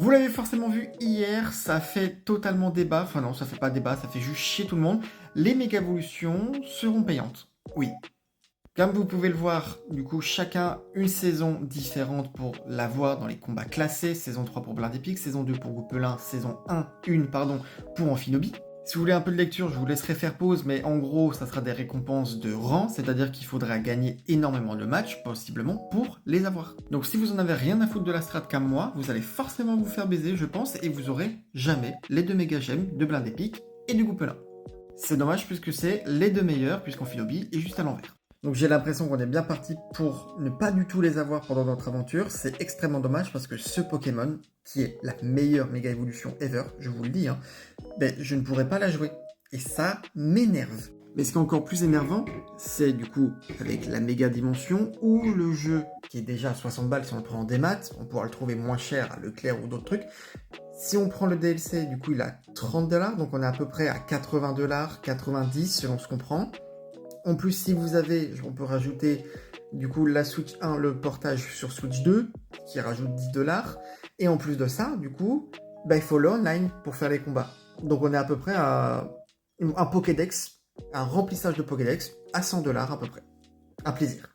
Vous l'avez forcément vu hier, ça fait totalement débat, enfin non, ça fait pas débat, ça fait juste chier tout le monde. Les méga-évolutions seront payantes. Oui. Comme vous pouvez le voir, du coup, chacun une saison différente pour l'avoir dans les combats classés. Saison 3 pour Blind Epic, saison 2 pour Gopelin, saison 1, pardon, pour Amphinobi. Si vous voulez un peu de lecture, je vous laisserai faire pause, mais en gros, ça sera des récompenses de rang, c'est-à-dire qu'il faudra gagner énormément de matchs, possiblement, pour les avoir. Donc si vous en avez rien à foutre de la strat comme moi, vous allez forcément vous faire baiser, je pense, et vous aurez jamais les 2 méga gemmes de Blind Epic et du Gopelin. C'est dommage puisque c'est les 2 meilleurs, puisqu'Amphinobi est juste à l'envers. Donc j'ai l'impression qu'on est bien parti pour ne pas du tout les avoir pendant notre aventure. C'est extrêmement dommage parce que ce Pokémon, qui est la meilleure méga évolution ever, je vous le dis, hein, ben, je ne pourrais pas la jouer. Et ça m'énerve. Mais ce qui est encore plus énervant, c'est du coup avec la méga dimension ou le jeu qui est déjà à 60 balles si on le prend en démat, on pourra le trouver moins cher à Leclerc ou d'autres trucs. Si on prend le DLC, du coup il a 30$, donc on est à peu près à 80$, 90$ selon ce qu'on prend. En plus, si vous avez, on peut rajouter du coup la Switch 1, le portage sur Switch 2, qui rajoute 10$. Et en plus de ça, du coup, bah, il faut le online pour faire les combats. Donc on est à peu près à un Pokédex, un remplissage de Pokédex à 100$ à peu près. Un plaisir.